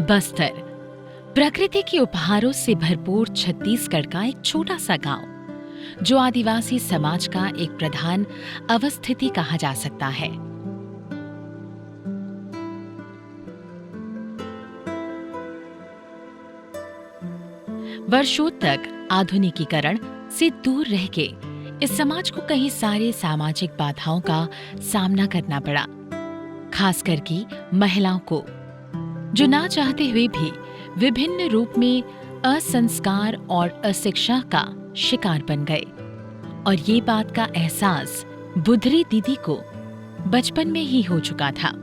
बस्तर प्रकृति के उपहारों से भरपूर छत्तीसगढ़ का एक छोटा सा गांव, जो आदिवासी समाज का एक प्रधान अवस्थिति कहा जा सकता है। वर्षों तक आधुनिकीकरण से दूर रह के इस समाज को कई सारे सामाजिक बाधाओं का सामना करना पड़ा, खासकर की महिलाओं को, जो ना चाहते हुए भी विभिन्न रूप में असंस्कार और अशिक्षा का शिकार बन गए। और ये बात का एहसास बुधरी दीदी को बचपन में ही हो चुका था।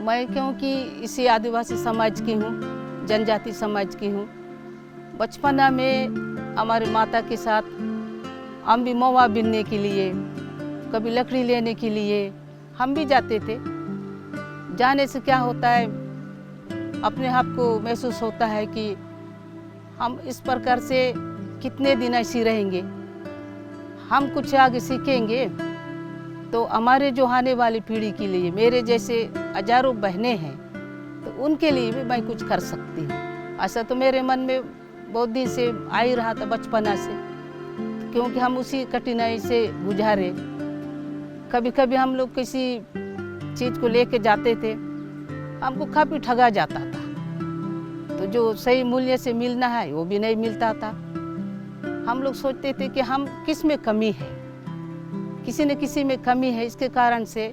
मैं क्योंकि इसी आदिवासी समाज की हूँ, जनजाति समाज की हूँ। बचपना में हमारे माता के साथ हम भी महुआ बीनने के लिए, कभी लकड़ी लेने के लिए हम भी जाते थे। जाने से क्या होता है, अपने आप को महसूस होता है कि हम इस प्रकार से कितने दिन ऐसी रहेंगे, हम कुछ आगे सीखेंगे तो हमारे जो आने वाली पीढ़ी के लिए, मेरे जैसे हजारों बहनें हैं, तो उनके लिए भी मैं कुछ कर सकती हूँ। ऐसा तो मेरे मन में बहुत दिन से आ ही रहा था, बचपना से, क्योंकि हम उसी कठिनाई से गुजारे। कभी कभी हम लोग किसी चीज़ को लेके जाते थे, हमको काफ़ी ठगा जाता था, तो जो सही मूल्य से मिलना है वो भी नहीं मिलता था। हम लोग सोचते थे कि हम किस में कमी है, किसी न किसी में कमी है, इसके कारण से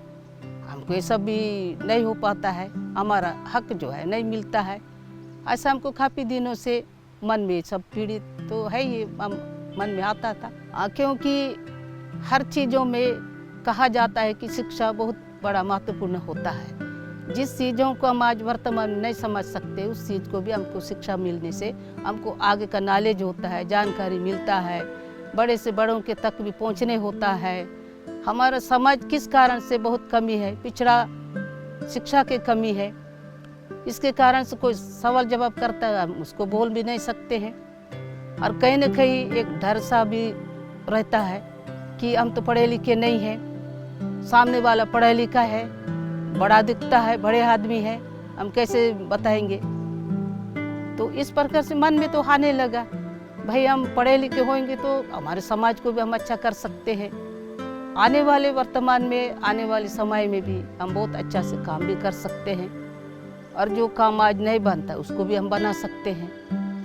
हमको ये सब भी नहीं हो पाता है, हमारा हक जो है नहीं मिलता है। ऐसा हमको काफ़ी दिनों से मन में सब पीड़ित तो है, ये मन में आता था। क्योंकि हर चीज़ों में कहा जाता है कि शिक्षा बहुत बड़ा महत्वपूर्ण होता है। जिस चीज़ों को हम आज वर्तमान में नहीं समझ सकते, उस चीज़ को भी हमको शिक्षा मिलने से हमको आगे का नॉलेज होता है, जानकारी मिलता है, बड़े से बड़ों के तक भी पहुंचने होता है। हमारा समाज किस कारण से बहुत कमी है, पिछड़ा शिक्षा की कमी है, इसके कारण से कोई सवाल जवाब करता है, हम उसको बोल भी नहीं सकते हैं। और कहीं न कहीं एक डर सा भी रहता है कि हम तो पढ़े लिखे नहीं हैं, सामने वाला पढ़ा लिखा है, बड़ा दिखता है, बड़े आदमी है, हम कैसे बताएंगे। तो इस प्रकार से मन में तो आने लगा, भाई हम पढ़े लिखे होंगे तो हमारे समाज को भी हम अच्छा कर सकते हैं। आने वाले वर्तमान में, आने वाले समय में भी हम बहुत अच्छा से काम भी कर सकते हैं, और जो काम आज नहीं बनता उसको भी हम बना सकते हैं।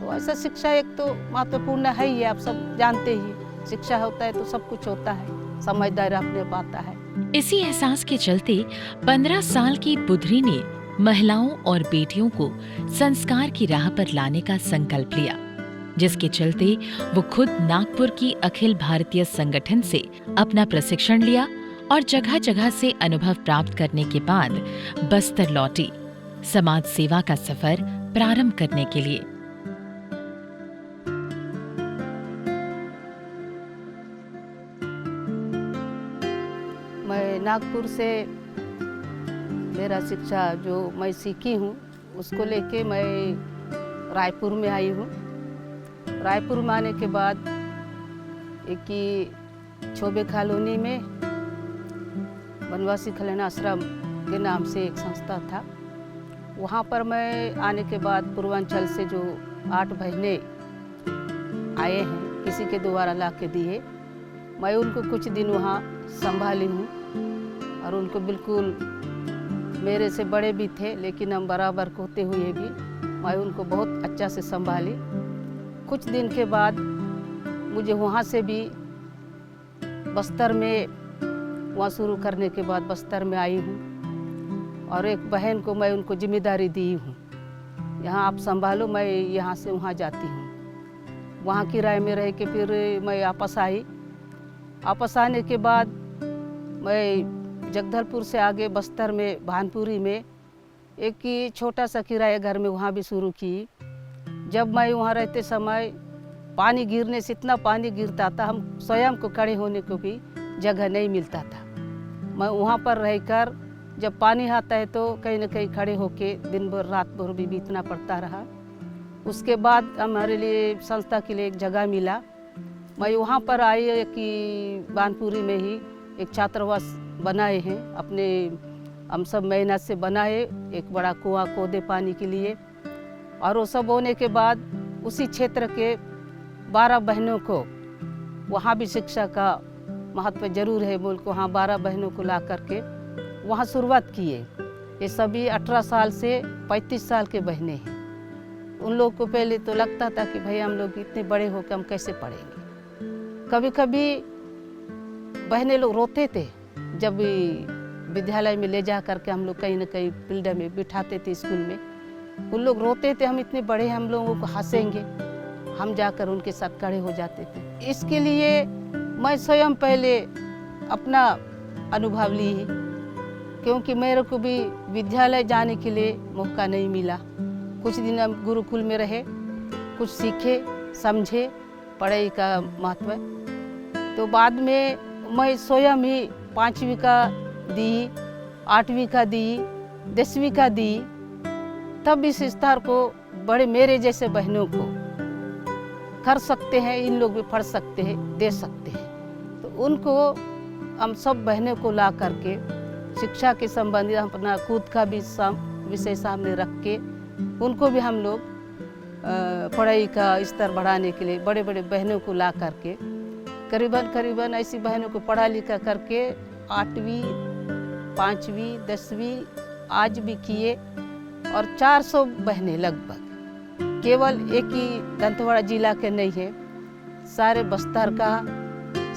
तो ऐसा शिक्षा एक तो महत्वपूर्ण है ही, आप सब जानते ही, शिक्षा होता है तो सब कुछ होता है, समझदार अपने पाता है। इसी एहसास के चलते 15 साल की बुधरी ने महिलाओं और बेटियों को संस्कार की राह पर लाने का संकल्प लिया, जिसके चलते वो खुद नागपुर की अखिल भारतीय संगठन से अपना प्रशिक्षण लिया और जगह जगह से अनुभव प्राप्त करने के बाद बस्तर लौटी, समाज सेवा का सफर प्रारंभ करने के लिए। मैं नागपुर से मेरा शिक्षा जो मैं सीखी हूँ उसको लेके मैं रायपुर में आई हूँ। रायपुर में आने के बाद एक ही छोबे कॉलोनी में वनवासी कल्याण आश्रम के नाम से एक संस्था था, वहाँ पर मैं आने के बाद पूर्वांचल से जो 8 बहनें आए हैं, किसी के द्वारा ला के दिए, मैं उनको कुछ दिन वहाँ संभाली हूँ। और उनको बिल्कुल, मेरे से बड़े भी थे लेकिन हम बराबर होते हुए भी मैं उनको बहुत अच्छा से संभाली। कुछ दिन के बाद मुझे वहाँ से भी बस्तर में, वहाँ शुरू करने के बाद बस्तर में आई हूँ, और एक बहन को मैं उनको जिम्मेदारी दी हूँ, यहाँ आप संभालो, मैं यहाँ से वहाँ जाती हूँ। वहाँ किराए में रह के फिर मैं वापस आई। वापस आने के बाद मैं जगदलपुर से आगे बस्तर में भानपुरी में एक ही छोटा सा किराया घर में वहाँ भी शुरू की। जब मैं वहाँ रहते समय पानी गिरने से इतना पानी गिरता था, हम स्वयं को खड़े होने को भी जगह नहीं मिलता था। मैं वहाँ पर रहकर जब पानी आता है तो कहीं न कहीं खड़े होके दिन भर रात भर भी बीतना पड़ता रहा। उसके बाद हमारे लिए संस्था के लिए एक जगह मिला। मैं वहाँ पर आई कि बानपुरी में ही एक छात्रावास बनाए हैं अपने, हम सब मेहनत से बनाए, एक बड़ा कुआं खोदे पानी के लिए। और वो सब होने के बाद उसी क्षेत्र के 12 बहनों को, वहाँ भी शिक्षा का महत्व जरूर है बोल को, वहाँ 12 बहनों को ला करके वहाँ शुरुआत किए। ये सभी 18 साल से 35 साल के बहनें हैं। उन लोग को पहले तो लगता था कि भाई हम लोग इतने बड़े होकर हम कैसे पढ़ेंगे। कभी कभी बहनें लोग रोते थे जब विद्यालय में ले जा करके हम लोग कहीं ना कहीं फील्ड में बिठाते थे स्कूल में। उन लोग रोते थे, हम इतने बड़े हम लोगों को हंसेंगे। हम जाकर उनके साथ खड़े हो जाते थे। इसके लिए मैं स्वयं पहले अपना अनुभव ली, क्योंकि मेरे को भी विद्यालय जाने के लिए मौका नहीं मिला। कुछ दिन हम गुरुकुल में रहे, कुछ सीखे समझे पढ़ाई का महत्व। तो बाद में मैं स्वयं ही 5वीं का दी, 8वीं का दी, 10वीं का दी। तब इस स्तर को बड़े मेरे जैसे बहनों को कर सकते हैं, इन लोग भी पढ़ सकते हैं, दे सकते हैं। तो उनको हम सब बहनों को ला करके शिक्षा के संबंधित अपना खुद का भी विषय सामने रख के उनको भी हम लोग पढ़ाई का स्तर बढ़ाने के लिए बड़े बड़े बहनों को ला करके करीबन ऐसी बहनों को पढ़ा लिखा करके 8वीं, 5वीं, 10वीं आज भी किए। और 400 बहनें लगभग, केवल एक ही दंतेवाड़ा जिला के नहीं है, सारे बस्तर का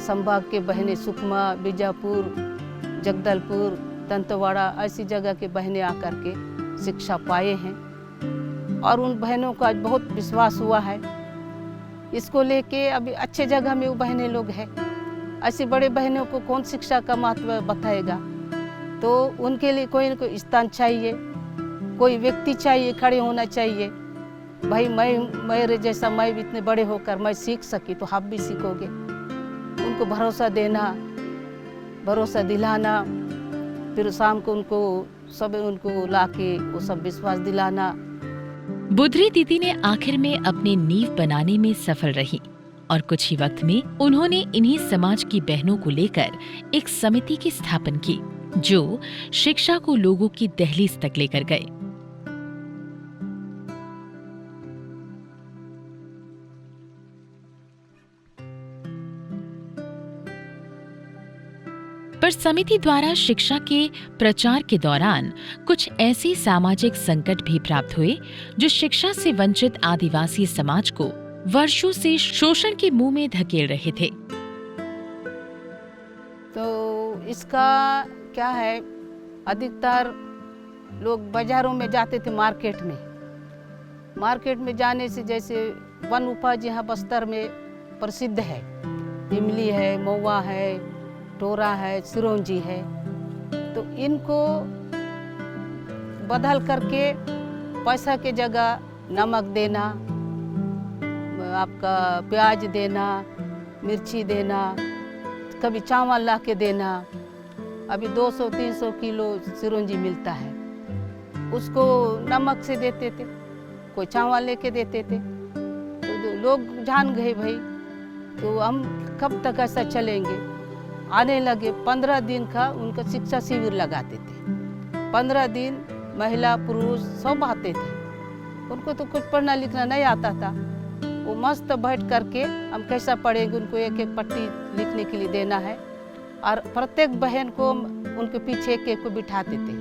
संभाग के बहनें, सुकमा, बीजापुर, जगदलपुर, दंतेवाड़ा ऐसी जगह के बहनें आकर के शिक्षा पाए हैं। और उन बहनों को आज बहुत विश्वास हुआ है, इसको लेके अभी अच्छे जगह में वो बहनें लोग हैं। ऐसी बड़े बहनों को कौन शिक्षा का महत्व बताएगा? तो उनके लिए कोई न कोई स्थान चाहिए, कोई व्यक्ति चाहिए, खड़े होना चाहिए। भाई मेरे जैसा मैं भी इतने बड़े होकर मैं सीख सकी तो आप भी सीखोगे। उनको भरोसा देना, भरोसा दिलाना, फिर शाम को उनको लाके वो सब विश्वास दिलाना। बुधरी दीदी ने आखिर में अपने नींव बनाने में सफल रही और कुछ ही वक्त में उन्होंने इन्हीं समाज की बहनों को लेकर एक समिति की स्थापना की, जो शिक्षा को लोगों की दहलीज तक लेकर गए। पर समिति द्वारा शिक्षा के प्रचार के दौरान कुछ ऐसे सामाजिक संकट भी प्राप्त हुए जो शिक्षा से वंचित आदिवासी समाज को वर्षों से शोषण के मुंह में धकेल रहे थे। तो इसका क्या है, अधिकतर लोग बाजारों में जाते थे, मार्केट में जाने से, जैसे वन उपज यहाँ बस्तर में प्रसिद्ध है, इमली है, महुआ है, टोरा है, सिरोंजी है। तो इनको बदल करके पैसा के जगह नमक देना, आपका प्याज देना, मिर्ची देना, कभी चावल ला के देना। अभी 200-300 किलो सिरोंजी मिलता है, उसको नमक से देते थे, कोई चावल लेके देते थे। तो लोग जान गए भाई, तो हम कब तक ऐसा चलेंगे। आने लगे 15 दिन का उनका शिक्षा शिविर लगाते थे। 15 दिन महिला पुरुष सब आते थे। उनको तो कुछ पढ़ना लिखना नहीं आता था, वो मस्त बैठ करके हम कैसा पढ़ेंगे, उनको एक एक पट्टी लिखने के लिए देना है। और प्रत्येक बहन को उनके पीछे एक एक को बिठाते थे,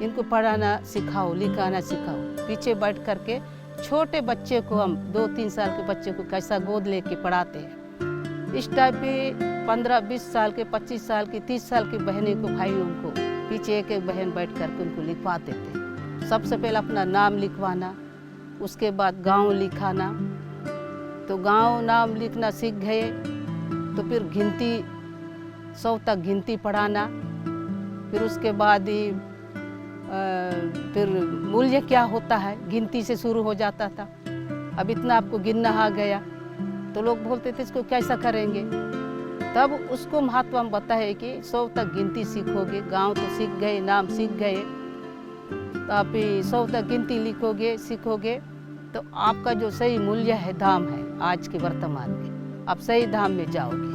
इनको पढ़ाना सिखाओ, लिखाना सिखाओ। पीछे बैठ करके छोटे बच्चे को, हम 2-3 साल के बच्चे को कैसा गोद लेके पढ़ाते हैं, इस टाइप के 15-20 साल के, 25 साल की, 30 साल की बहनें को, भाइयों को पीछे एक एक बहन बैठ करके उनको लिखवाते थे। सबसे पहले अपना नाम लिखवाना, उसके बाद गांव लिखाना। तो गांव नाम लिखना सीख गए तो फिर गिनती 100 तक गिनती पढ़ाना। फिर उसके बाद ही फिर मूल्य क्या होता है गिनती से शुरू हो जाता था। अब इतना आपको गिनना आ गया तो लोग बोलते थे इसको कैसा करेंगे। तब उसको महत्व हम बताए कि 100 तक गिनती सीखोगे, गांव तो सीख गए, नाम सीख गए, तो आप 100 तक गिनती लिखोगे, सीखोगे तो आपका जो सही मूल्य है, दाम है आज के वर्तमान में, आप सही दाम में जाओगे।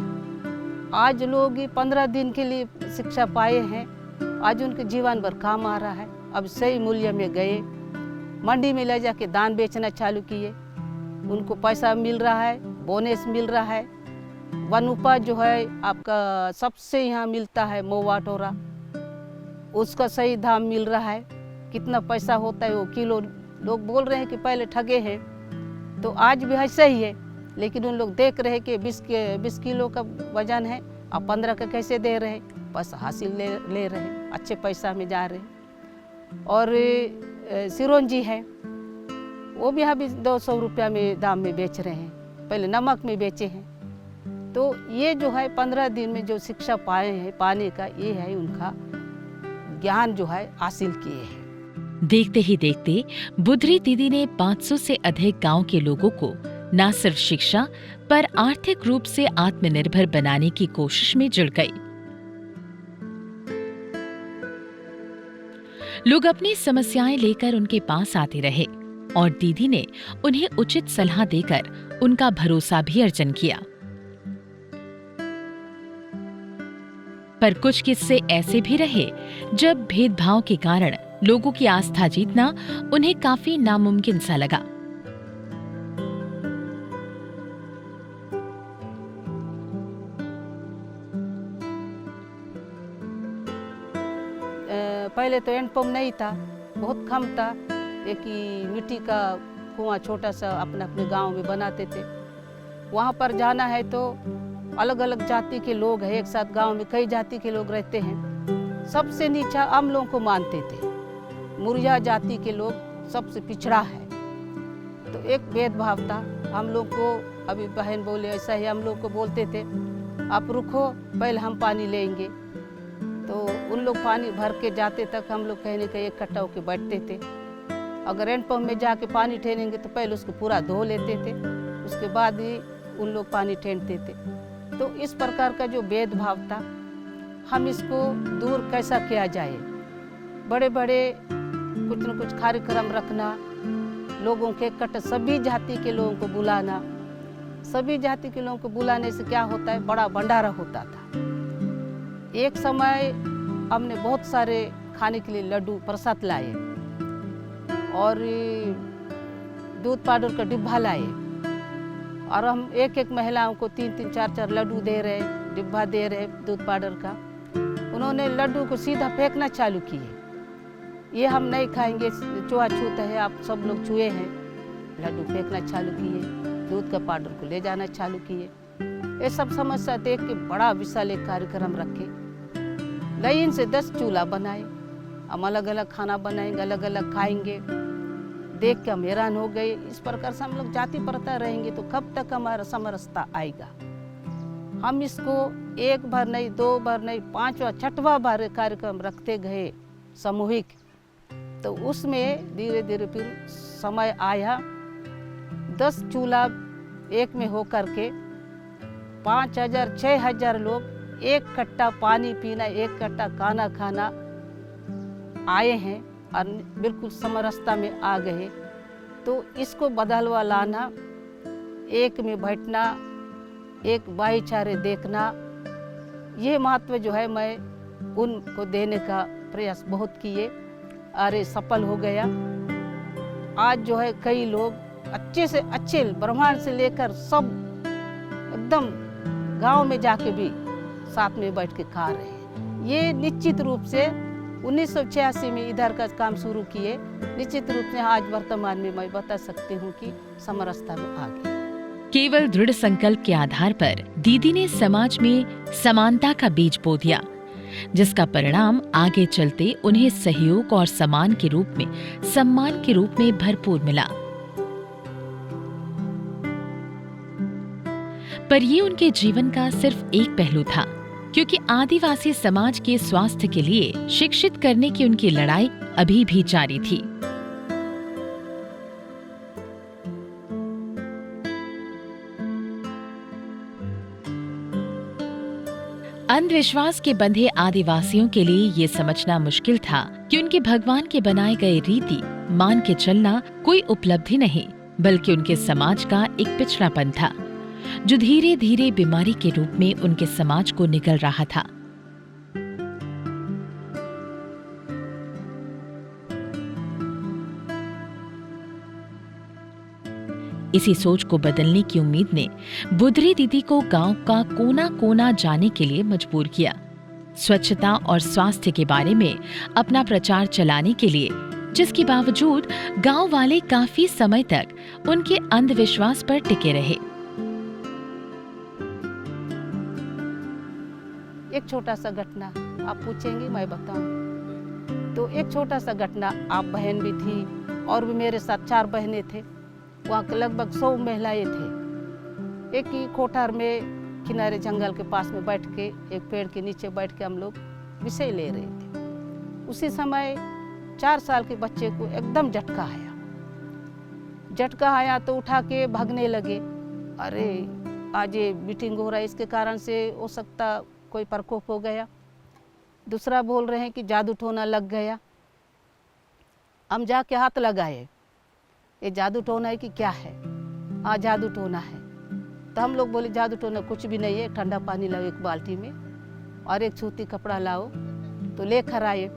आज लोग 15 दिन के लिए शिक्षा पाए हैं, आज उनके जीवन भर काम आ रहा है। अब सही मूल्य में गए, मंडी में ले जाके धान बेचना चालू किए, उनको पैसा मिल रहा है, बोनस मिल रहा है। वन उपज जो है आपका सबसे यहाँ मिलता है महुआ टोरा, उसका सही दाम मिल रहा है। कितना पैसा होता है वो किलो, लोग बोल रहे हैं कि पहले ठगे हैं, तो आज भी ऐसा ही है। लेकिन उन लोग देख रहे हैं कि 20 किलो का वजन है, आप 15 का कैसे दे रहे हैं, पैसा हासिल ले रहे हैं, अच्छे पैसा में जा रहे हैं। और सिरोंजी है, वो भी अभी 200 रुपया में दाम में बेच रहे हैं, पहले नमक में बेचे हैं। तो ये जो है 15 दिन में जो शिक्षा पाए हैं, पाने का ये है उनका ज्ञान जो है हासिल किए हैं। देखते ही देखते बुधरी दीदी ने 500 से अधिक गांव के लोगों को न सिर्फ शिक्षा पर आर्थिक रूप से आत्मनिर्भर बनाने की कोशिश में जुड़ गई। लोग अपनी समस्याएं लेकर उनके पास आते रहे और दीदी ने उन्हें उचित सलाह देकर उनका भरोसा भी अर्जन किया। पर कुछ किस्से ऐसे भी रहे जब भेदभाव के कारण लोगों की आस्था जीतना उन्हें काफी नामुमकिन सा लगा। पहले तो हैंडपंप नहीं था, बहुत कम था। एक ही मिट्टी का कुआं छोटा सा अपने अपने गांव में बनाते थे। वहाँ पर जाना है तो अलग अलग जाति के लोग हैं, एक साथ गांव में कई जाति के लोग रहते हैं। सबसे नीचा हम लोगों को मानते थे, मुर्जा जाति के लोग सबसे पिछड़ा है, तो एक भेदभाव था। हम लोग को अभी बहन बोले ऐसा ही हम लोग को बोलते थे, आप रुको पहले हम पानी लेंगे। तो उन लोग पानी भर के जाते तक हम लोग कहने का एक इकट्ठा होकर बैठते थे। अगर हैंडपंप में जाके पानी ठेनेंगे तो पहले उसको पूरा धो लेते थे, उसके बाद ही उन लोग पानी ठेनते थे। तो इस प्रकार का जो भेदभाव था, हम इसको दूर कैसा किया जाए। बड़े बड़े कुछ न कुछ कार्यक्रम रखना, लोगों के इकट्ठा सभी जाति के लोगों को बुलाना। सभी जाति के लोगों को बुलाने से क्या होता है, बड़ा भंडारा होता था। एक समय हमने बहुत सारे खाने के लिए लड्डू प्रसाद लाए और दूध पाउडर का डिब्बा लाए, और हम एक एक महिलाओं को 3-3, 4-4 लड्डू दे रहे, डिब्बा दे रहे दूध पाउडर का। उन्होंने लड्डू को सीधा फेंकना चालू किए, ये हम नहीं खाएंगे, छुआछूत है, आप सब लोग छुए हैं। लड्डू फेंकना चालू किए, दूध का पाउडर को ले जाना चालू किए। ये सब समस्या देख के बड़ा विशाल एक कार्यक्रम रखे, लाइन से 10 चूल्हा बनाए, हम अलग अलग खाना बनाएंगे, अलग अलग खाएंगे। देख के हम हैरान हो गए। इस प्रकार से हम लोग जाति प्रथा रहेंगे तो कब तक हमारा समरसता आएगा। हम इसको एक बार नहीं, 2 बार नहीं, 5वां 6वां बार कार्यक्रम रखते गए सामूहिक। तो उसमें धीरे धीरे फिर समय आया, 10 चूल्हा एक में हो करके 5000 6000 लोग एक कट्टा पानी पीना, एक कट्टा खाना खाना आए हैं और बिल्कुल समरसता में आ गए। तो इसको बदलवा लाना, एक में बैठना, एक भाईचारे देखना, ये महत्व जो है मैं उनको देने का प्रयास बहुत किए और ये सफल हो गया। आज जो है कई लोग अच्छे से अच्छे ब्राह्मण से लेकर सब एकदम गांव में जाके भी साथ में बैठ के खा रहे हैं। ये निश्चित रूप से 1986 में इधर का काम शुरू किए, निश्चित रूप से आज वर्तमान में मैं बता सकती हूँ कि समरसता में आ गई। केवल दृढ़ संकल्प के आधार पर दीदी ने समाज में समानता का बीज बो दिया, जिसका परिणाम आगे चलते उन्हें सहयोग और सम्मान के रूप में भरपूर मिला। पर ये उनके जीवन का सिर्फ एक पहलू था, क्योंकि आदिवासी समाज के स्वास्थ्य के लिए शिक्षित करने की उनकी लड़ाई अभी भी जारी थी। अंधविश्वास के बंधे आदिवासियों के लिए ये समझना मुश्किल था कि उनके भगवान के बनाए गए रीति मान के चलना कोई उपलब्धि नहीं, बल्कि उनके समाज का एक पिछड़ापन था, जो धीरे धीरे बीमारी के रूप में उनके समाज को निगल रहा था। इसी सोच को बदलने की उम्मीद ने बुधरी दीदी को गांव का कोना कोना जाने के लिए मजबूर किया। स्वच्छता और स्वास्थ्य के बारे में अपना प्रचार चलाने के लिए, जिसके बावजूद गांव वाले काफी समय तक उनके अंधविश्वास पर टिके रहे। एक छोटा सा घटना आप पूछेंगे, मैं बताऊं। तो एक छोटा सा घटना, आप बहन भी थी और भी मेरे साथ 4 बहनें थे। वहाँ के लगभग 100 महिलाएं थे। एक ही कोठार में किनारे जंगल के पास में बैठ के, एक पेड़ के नीचे बैठ के हम लोग विषय ले रहे थे। उसी समय 4 साल के बच्चे को एकदम झटका आया। झटका आया तो उठा के भागने लगे। अरे आज ये मीटिंग हो रहा है, इसके कारण से हो सकता कोई प्रकोप हो गया। दूसरा बोल रहे हैं कि जादू टोना लग गया। हम जाके हाथ लगाए, ये जादू टोना है कि क्या है? हाँ जादू टोना है। तो हम लोग बोले जादू टोना कुछ भी नहीं है, ठंडा पानी लाओ एक बाल्टी में और एक सूती कपड़ा लाओ। तो लेकर आए।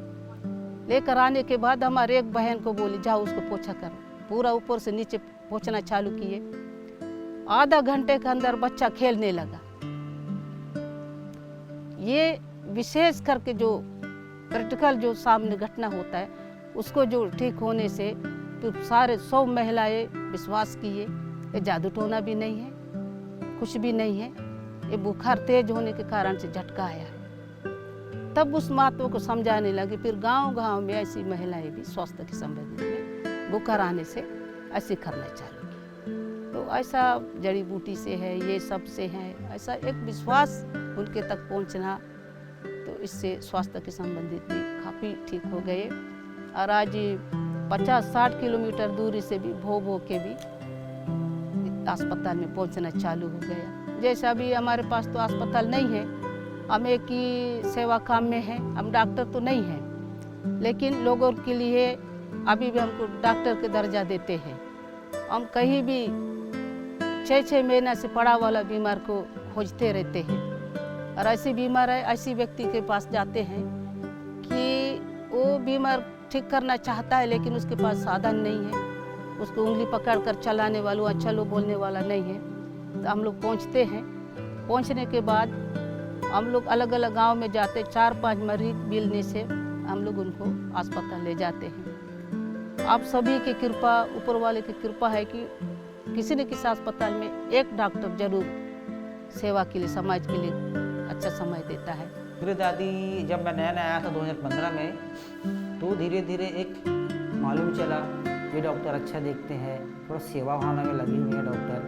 लेकर आने के बाद हमारे एक बहन को बोली जाओ उसको पोछा करो। पूरा ऊपर से नीचे पोछना चालू किए। आधा घंटे के अंदर बच्चा खेलने लगा। ये विशेष करके जो क्रिटिकल जो सामने घटना होता है उसको जो ठीक होने से तो सारे 100 महिलाएं विश्वास किए ये जादू टोना भी नहीं है, कुछ भी नहीं है, ये बुखार तेज होने के कारण से झटका आया है। तब उस महत्व को समझाने लगे। फिर गांव-गांव में ऐसी महिलाएं भी स्वास्थ्य के संबंध में बुखार आने से ऐसे करना चालू की। तो ऐसा जड़ी बूटी से है, ये सब से है, ऐसा एक विश्वास उनके तक पहुंचना, तो इससे स्वास्थ्य के संबंधित भी काफ़ी ठीक हो गए। और आज 50-60 किलोमीटर दूरी से भी भो के भी अस्पताल में पहुंचना चालू हो गया। जैसे अभी हमारे पास तो अस्पताल नहीं है, हम एक ही सेवा काम में हैं, हम डॉक्टर तो नहीं हैं, लेकिन लोगों के लिए अभी भी हमको डॉक्टर के दर्जा देते हैं। हम कहीं भी 6-6 महीना से पड़ा वाला बीमार को खोजते रहते हैं और ऐसी बीमार है, ऐसी व्यक्ति के पास जाते हैं कि वो बीमार ठीक करना चाहता है लेकिन उसके पास साधन नहीं है, उसको उंगली पकड़कर चलाने वाला, अच्छा लो बोलने वाला नहीं है। तो हम लोग पहुंचते हैं। पहुंचने के बाद हम लोग अलग अलग गांव में जाते, 4-5 मरीज मिलने से हम लोग उनको अस्पताल ले जाते हैं। आप सभी की कृपा, ऊपर वाले की कृपा है कि किसी न किसी अस्पताल में एक डॉक्टर जरूर सेवा के लिए, समाज के लिए अच्छा समय देता है। मेरी दादी जब मैं नया आया था 2015 में, तो धीरे धीरे एक मालूम चला ये डॉक्टर अच्छा देखते हैं, थोड़ा सेवा भावना में लगे हुए हैं डॉक्टर।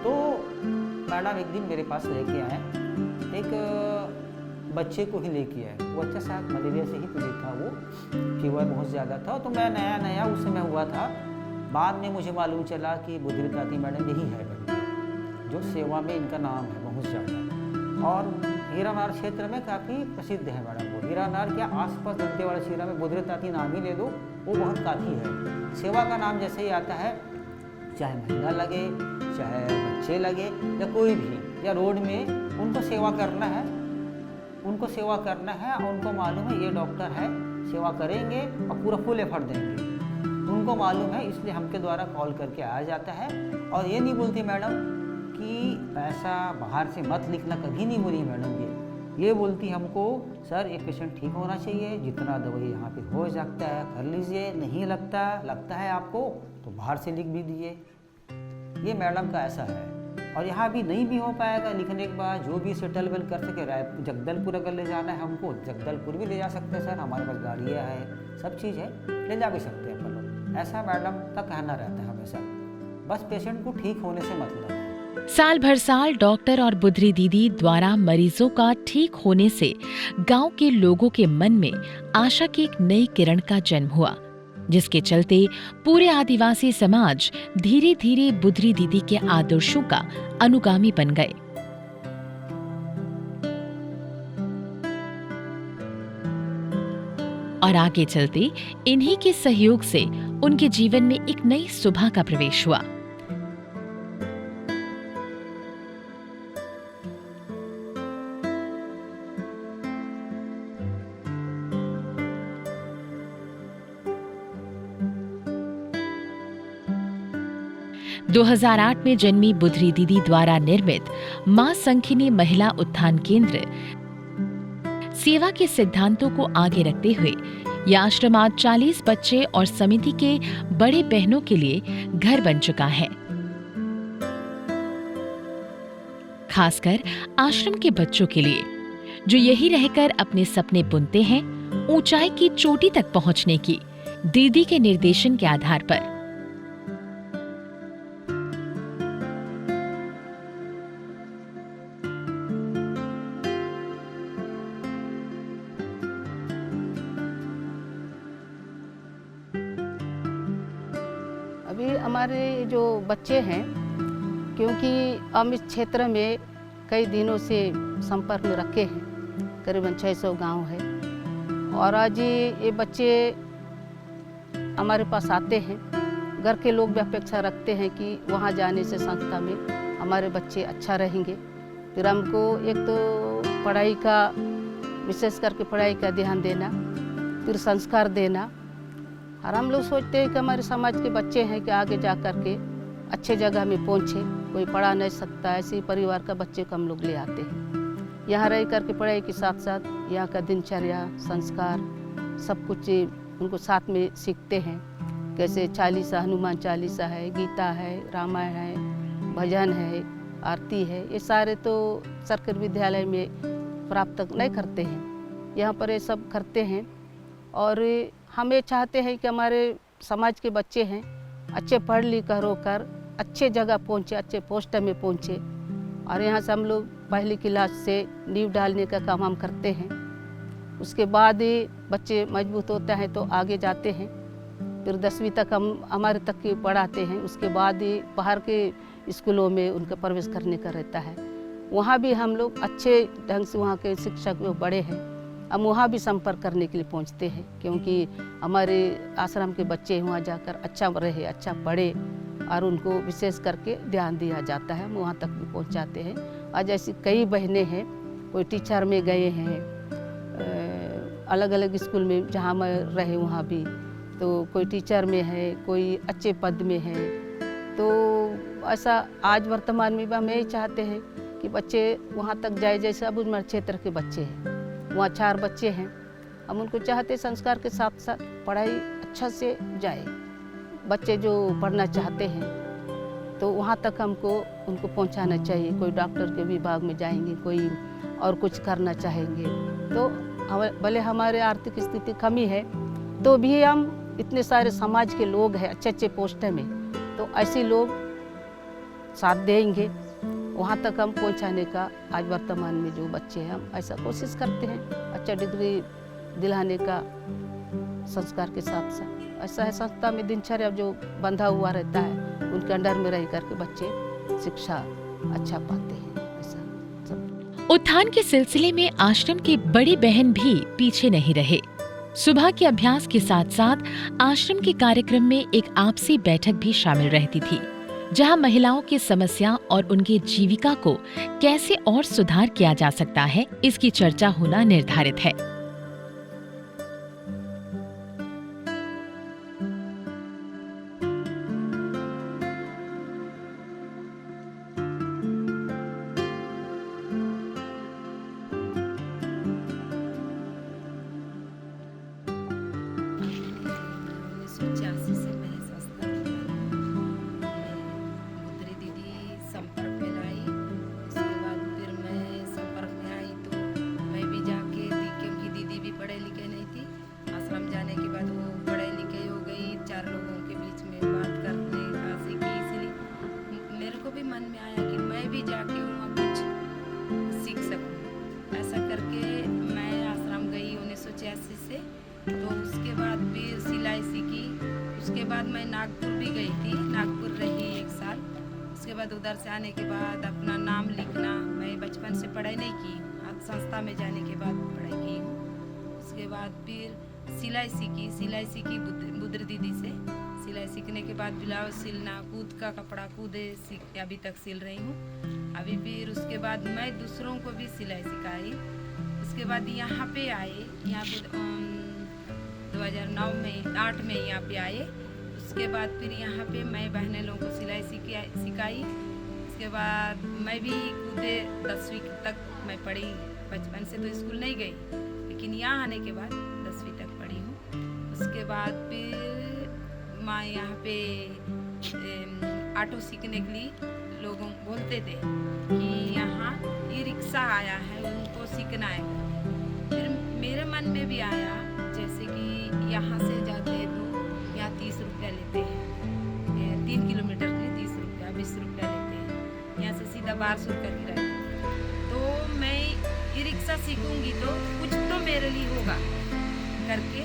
तो मैडम एक दिन मेरे पास लेके आए, एक बच्चे को ही लेके आए। वो बच्चा शायद मलेरिया से ही पीड़ित था, वो फीवर बहुत ज़्यादा था। तो मैं नया उस समय हुआ था। बाद में मुझे मालूम चला कि बुधरी दादी मैडम यही है जो सेवा में इनका नाम है बहुत ज़्यादा, और हीरानार क्षेत्र में काफ़ी प्रसिद्ध है मैडम। वो हीरानार क्या आसपास दंतेवाड़ा क्षेत्र में बुधरी दादी नाम ही ले लो, वो बहुत काफ़ी है। सेवा का नाम जैसे ही आता है, चाहे महिला लगे, चाहे बच्चे लगे, या कोई भी, या रोड में उनको सेवा करना है, उनको सेवा करना है। और उनको मालूम है ये डॉक्टर है, सेवा करेंगे और पूरा फुल एफर्ट देंगे, उनको मालूम है। इसलिए हमके द्वारा कॉल करके आया जाता है। और ये नहीं बोलती मैडम कि पैसा बाहर से मत लिखना, कभी नहीं बोली मैडम। ये बोलती हमको सर एक पेशेंट ठीक होना चाहिए, जितना दवाई यहाँ पे हो सकता है कर लीजिए, नहीं लगता है आपको तो बाहर से लिख भी दीजिए। ये मैडम का ऐसा है। और यहाँ भी नहीं भी हो पाएगा लिखने के बाद, जो भी सेटलमेंट कर सके, रायपुर जगदलपुर अगर ले जाना है हमको, जगदलपुर भी ले जा सकते हैं सर, हमारे पास गाड़ियाँ है, सब चीज़ है, ले जा भी सकते हैं अपन लोग। ऐसा मैडम का कहना रहता है हमेशा, बस पेशेंट को ठीक होने से मतलब है। साल भर साल डॉक्टर और बुधरी दीदी द्वारा मरीजों का ठीक होने से गांव के लोगों के मन में आशा की एक नई किरण का जन्म हुआ, जिसके चलते पूरे आदिवासी समाज धीरे धीरे बुधरी दीदी के आदर्शों का अनुगामी बन गए। और आगे चलते इन्हीं के सहयोग से उनके जीवन में एक नई सुबह का प्रवेश हुआ। 2008 में जन्मी बुधरी दीदी द्वारा निर्मित मां संखिनी महिला उत्थान केंद्र सेवा के सिद्धांतों को आगे रखते हुए यह आश्रम आज 40 बच्चे और समिति के बड़े बहनों के लिए घर बन चुका है। खासकर आश्रम के बच्चों के लिए जो यही रहकर अपने सपने बुनते हैं ऊंचाई की चोटी तक पहुंचने की, दीदी के निर्देशन के आधार पर। अभी हमारे जो बच्चे हैं, क्योंकि हम इस क्षेत्र में कई दिनों से संपर्क में रखे हैं, करीबन 600 गांव है, और आज ये बच्चे हमारे पास आते हैं। घर के लोग भी अपेक्षा रखते हैं कि वहाँ जाने से संस्था में हमारे बच्चे अच्छा रहेंगे। फिर हमको एक तो पढ़ाई का, विशेष करके पढ़ाई का ध्यान देना, फिर संस्कार देना। और हम लोग सोचते हैं कि हमारे समाज के बच्चे हैं कि आगे जा कर के अच्छे जगह में पहुँचे। कोई पढ़ा नहीं सकता, ऐसे परिवार का बच्चे को हम लोग ले आते हैं। यहाँ रह करके पढ़ाई के साथ साथ यहाँ का दिनचर्या, संस्कार सब कुछ उनको साथ में सीखते हैं। कैसे चालीसा, हनुमान चालीसा है, गीता है, रामायण है, भजन है, आरती है, ये सारे तो सरकारी विद्यालय में प्राप्त नहीं करते हैं, यहाँ पर ये सब करते हैं। और हम ये चाहते हैं कि हमारे समाज के बच्चे हैं अच्छे पढ़ लिख होकर अच्छे जगह पहुँचे, अच्छे पोस्ट में पहुँचे। और यहाँ से हम लोग पहली क्लास से नींव डालने का काम हम करते हैं। उसके बाद ही बच्चे मजबूत होते हैं तो आगे जाते हैं। फिर 10वीं तक हम हमारे तक की पढ़ाते हैं। उसके बाद ही बाहर के स्कूलों में उनका प्रवेश करने का रहता है। वहाँ भी हम लोग अच्छे ढंग से, वहाँ के शिक्षक जो बड़े हैं, हम वहाँ भी संपर्क करने के लिए पहुँचते हैं, क्योंकि हमारे आश्रम के बच्चे वहाँ जाकर अच्छा रहे, अच्छा पढ़े, और उनको विशेष करके ध्यान दिया जाता है। हम वहाँ तक भी पहुँचाते हैं। आज ऐसी कई बहनें हैं, कोई टीचर में गए हैं, अलग अलग स्कूल में जहाँ मैं रहे वहाँ भी, तो कोई टीचर में है, कोई अच्छे पद में है। तो ऐसा आज वर्तमान में भी हम यही चाहते हैं कि बच्चे वहाँ तक जाए। जैसे अब हमारे क्षेत्र के बच्चे हैं, वहाँ 4 बच्चे हैं, हम उनको चाहते संस्कार के साथ साथ पढ़ाई अच्छा से जाए। बच्चे जो पढ़ना चाहते हैं तो वहाँ तक हमको उनको पहुँचाना चाहिए। कोई डॉक्टर के विभाग में जाएंगे, कोई और कुछ करना चाहेंगे, तो भले हमारे आर्थिक स्थिति कमी है तो भी हम इतने सारे समाज के लोग हैं अच्छे अच्छे पोस्ट में, तो ऐसे लोग साथ देंगे। वहाँ तक हम पहुँचाने का आज वर्तमान में जो बच्चे हैं, हम ऐसा कोशिश करते हैं अच्छा डिग्री दिलाने का संस्कार के साथ साथ। ऐसा है संस्था में दिनचर्या जो बंधा हुआ रहता है, उनके अंडर में रह करके बच्चे शिक्षा अच्छा पाते हैं। ऐसा सब। उत्थान के सिलसिले में आश्रम के बड़ी बहन भी पीछे नहीं रहे। सुबह के अभ्यास के साथ साथ आश्रम के कार्यक्रम में एक आपसी बैठक भी शामिल रहती थी, जहां महिलाओं की समस्या और उनकी जीविका को कैसे और सुधार किया जा सकता है, इसकी चर्चा होना निर्धारित है। मैं नागपुर भी गई थी, नागपुर रही 1 साल। उसके बाद उधर से आने के बाद अपना नाम लिखना, मैं बचपन से पढ़ाई नहीं की, आज संस्था में जाने के बाद पढ़ाई की हूँ। उसके बाद फिर सिलाई सीखी बुद्र दीदी से। सिलाई सीखने के बाद ब्लाउज सिलना, खुद का कपड़ा खुद अभी तक सिल रही हूँ। अभी फिर उसके बाद मैं दूसरों को भी सिलाई सिखाई। उसके बाद यहाँ पे आए, यहाँ पे 2009 में 8 में यहाँ पे आए। उसके बाद फिर यहाँ पे मैं बहने लोगों को सिलाई सिखाई। उसके बाद मैं भी कूदे 10वीं तक मैं पढ़ी। बचपन से तो स्कूल नहीं गई, लेकिन यहाँ आने के बाद 10वीं तक पढ़ी हूँ। उसके बाद फिर मैं यहाँ पे ऑटो सीखने के लिए लोगों बोलते थे कि यहाँ ई रिक्शा आया है, उनको सीखना है। फिर मेरे मन में भी आया, जैसे कि यहाँ से जाते हैं तो यहाँ 30 रुपया लेते हैं, 3 किलोमीटर के लिए 30 रुपया 20 रुपया लेते हैं, यहाँ से सीधा 1200 रुपया किराया लेते हैं। तो मैं ई रिक्शा सीखूंगी तो कुछ तो मेरे लिए होगा करके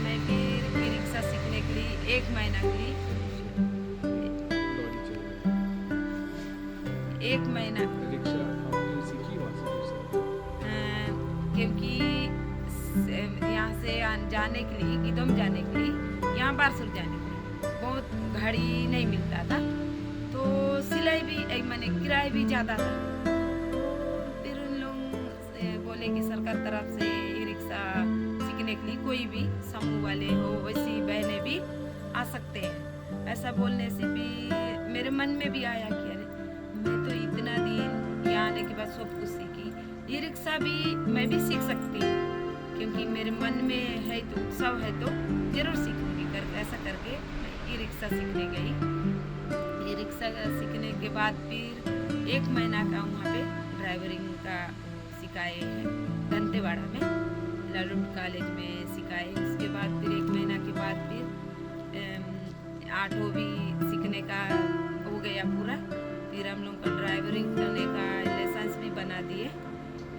मैं फिर ई रिक्शा सीखने के लिए 1 महीना के लिए 1 महीना क्योंकि यहाँ से जाने के लिए गिदम जाने के लिए यहाँ बारसूर जाने के लिए बहुत घड़ी नहीं मिलता था, तो सिलाई भी एक महीने किराया भी ज़्यादा था। फिर उन लोग बोले कि सरकार तरफ से ई रिक्शा सीखने के लिए कोई भी समूह वाले हो वैसी बहनें भी आ सकते हैं। ऐसा बोलने से भी मेरे मन में भी आया कि अरे मैं तो इतना दिन यहाँ आने के बाद सब कुछ सीखी, ई रिक्शा भी मैं भी सीख सकती हूँ, क्योंकि मेरे मन में है तो उत्सव है तो जरूर सीखूंगी करके। ऐसा करके मैं ई रिक्शा सीखने गई। ई रिक्शा सीखने के बाद फिर 1 महीना का वहाँ पे ड्राइवरिंग का सिखाए हैं दंतेवाड़ा में, लालूट कॉलेज में सिखाए। उसके बाद फिर 1 महीना के बाद फिर ऑटो भी सीखने का हो गया पूरा। फिर हम लोग का ड्राइवरिंग करने का लाइसेंस भी बना दिए।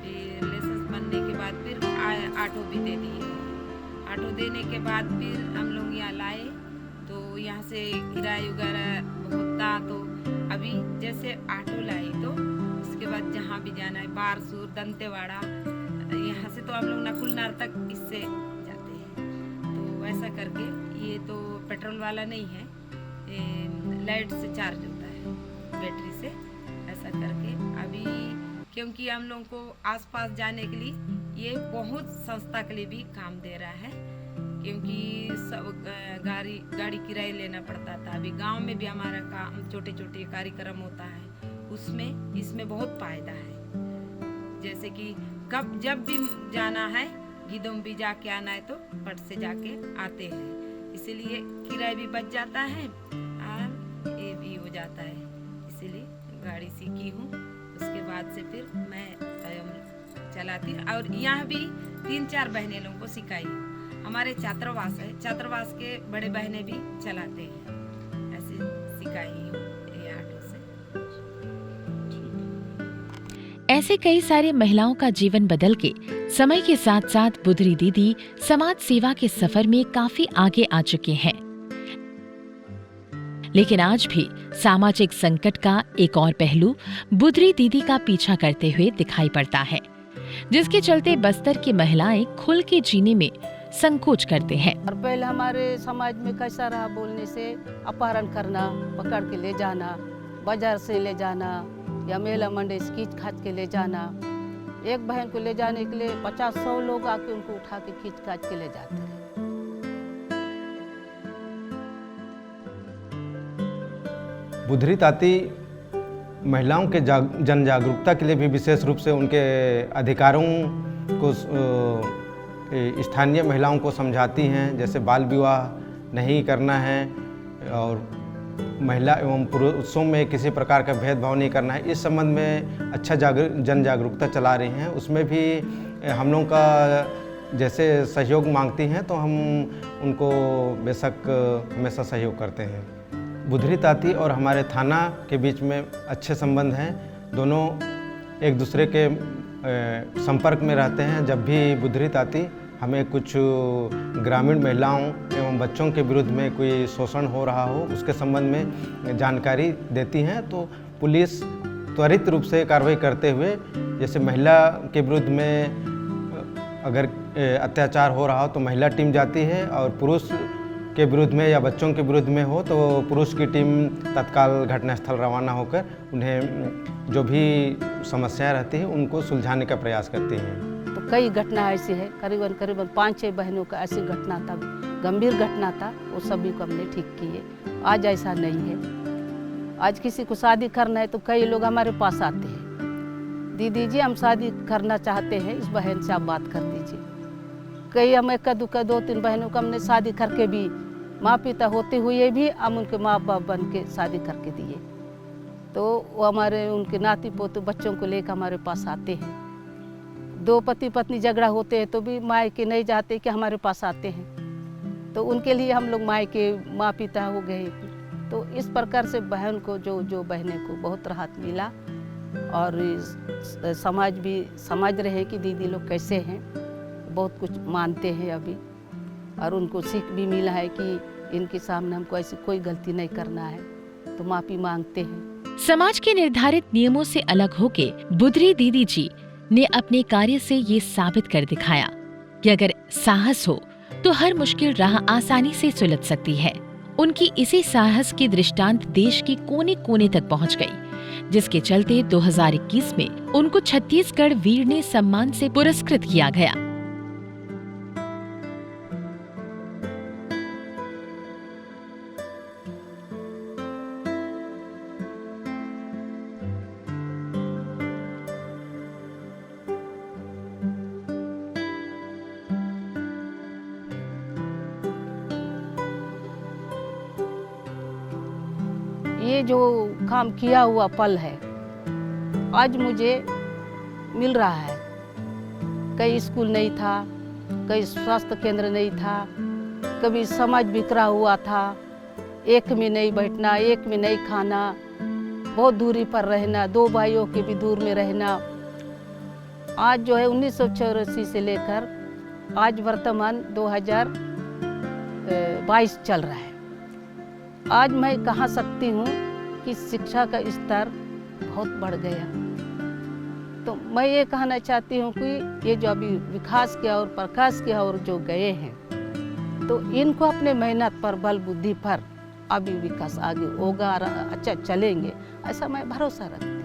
फिर लाइसेंस बनने के बाद फिर ऑटो भी दे दिए। ऑटो देने के बाद फिर हम लोग यहाँ लाए, तो यहाँ से किराया वगैरह बहुत था, तो अभी जैसे ऑटो लाई तो उसके बाद जहाँ भी जाना है बारसूर दंतेवाड़ा, यहाँ से तो हम लोग नकुलनार तक इससे जाते हैं। तो ऐसा करके ये तो पेट्रोल वाला नहीं है, लाइट से चार्ज होता है, बैटरी से। ऐसा करके अभी क्योंकि हम लोगों को आसपास जाने के लिए ये बहुत संस्था के लिए भी काम दे रहा है, क्योंकि सब गाड़ी किराए लेना पड़ता था। अभी गांव में भी हमारा काम छोटे छोटे कार्यक्रम होता है, उसमें इसमें बहुत फायदा है। जैसे कि जब भी जाना है गिदम भी जाके आना है तो पट से जाके आते हैं, इसीलिए किराया भी बच जाता है और ये भी हो जाता है। इसीलिए गाड़ी सीखी हूँ। उसके बाद से फिर मैं स्वयं चलाती हूँ और यहाँ भी 3-4 बहनें लोगों को सिखाई। हमारे छात्रावास है, छात्रावास के बड़े बहनें भी चलाते हैं, ऐसे सिखाई हूँ ये ऑटो से। ऐसे कई सारी महिलाओं का जीवन बदल के समय के साथ साथ बुधरी दीदी समाज सेवा के सफर में काफी आगे आ चुके हैं। लेकिन आज भी सामाजिक संकट का एक और पहलू बुधरी दीदी का पीछा करते हुए दिखाई पड़ता है, जिसके चलते बस्तर की महिलाएं खुल के जीने में संकोच करते हैं। और पहले हमारे समाज में कैसा रहा, बोलने से अपहरण करना, पकड़ के ले जाना, बाजार से ले जाना या मेला मंडी से खींच खाच के ले जाना। एक बहन को ले जाने के लिए 50-100 लोग आके उनको उठा के खींच खाच के ले जाते हैं। बुधरी ताती महिलाओं के जन जागरूकता के लिए भी विशेष रूप से उनके अधिकारों को स्थानीय महिलाओं को समझाती हैं, जैसे बाल विवाह नहीं करना है और महिला एवं पुरुषों में किसी प्रकार का भेदभाव नहीं करना है। इस संबंध में अच्छा जन जागरूकता चला रही हैं। उसमें भी हम लोगों का जैसे सहयोग मांगती हैं तो हम उनको बेशक हमेशा सहयोग करते हैं। बुधरी ताती और हमारे थाना के बीच में अच्छे संबंध हैं। दोनों एक दूसरे के संपर्क में रहते हैं। जब भी बुधरी ताती हमें कुछ ग्रामीण महिलाओं एवं बच्चों के विरुद्ध में कोई शोषण हो रहा हो उसके संबंध में जानकारी देती हैं तो पुलिस त्वरित रूप से कार्रवाई करते हुए, जैसे महिला के विरुद्ध में अगर अत्याचार हो रहा हो तो महिला टीम जाती है और पुरुष के विरुद्ध में या बच्चों के विरुद्ध में हो तो पुरुष की टीम तत्काल घटनास्थल रवाना होकर उन्हें जो भी समस्याएं रहती हैं उनको सुलझाने का प्रयास करती हैं। तो कई घटना ऐसी है, करीबन 5-6 बहनों का ऐसी घटना तब गंभीर घटना था वो सभी को हमने ठीक किए। आज ऐसा नहीं है। आज किसी को शादी करना है तो कई लोग हमारे पास आते हैं, दीदी जी हम शादी करना चाहते हैं, इस बहन से आप बात कर दीजिए। कई हमें कदू का 2-3 बहनों को हमने शादी करके भी, माँ पिता होते हुए भी हम उनके माँ बाप बन के शादी करके दिए। तो वो हमारे उनके नाती पोते बच्चों को लेकर हमारे पास आते हैं। 2 पति पत्नी झगड़ा होते हैं तो भी मायके नहीं जाते कि हमारे पास आते हैं, तो उनके लिए हम लोग मायके माँ पिता हो गए। तो इस प्रकार से बहन को जो बहने को बहुत राहत मिला और समाज भी समझ रहे कि दीदी लोग कैसे हैं, बहुत कुछ मानते हैं अभी, और उनको सीख भी मिला है कि इनके सामने हमको ऐसी कोई गलती नहीं करना है, तो माफ़ी मांगते हैं। समाज के निर्धारित नियमों से अलग होके बुदरी दीदी जी ने अपने कार्य से ये साबित कर दिखाया कि अगर साहस हो तो हर मुश्किल राह आसानी से सुलझ सकती है। उनकी इसी साहस की दृष्टांत देश के कोने कोने तक पहुंच गई, जिसके चलते 2021 में उनको छत्तीसगढ़ वीर सम्मान से पुरस्कृत किया गया। ये जो काम किया हुआ पल है आज मुझे मिल रहा है। कहीं स्कूल नहीं था, कहीं स्वास्थ्य केंद्र नहीं था, कभी समाज बिखरा हुआ था, एक में नहीं बैठना, एक में नहीं खाना, बहुत दूरी पर रहना, 2 भाइयों के भी दूर में रहना। आज जो है 1984 से लेकर आज वर्तमान 2022 चल रहा है। आज मैं कह सकती हूँ कि शिक्षा का स्तर बहुत बढ़ गया। तो मैं ये कहना चाहती हूँ कि ये जो अभी विकास किया और प्रकाश किया और जो गए हैं, तो इनको अपने मेहनत पर, बल बुद्धि पर अभी विकास आगे होगा और अच्छा चलेंगे, ऐसा मैं भरोसा रखती हूँ।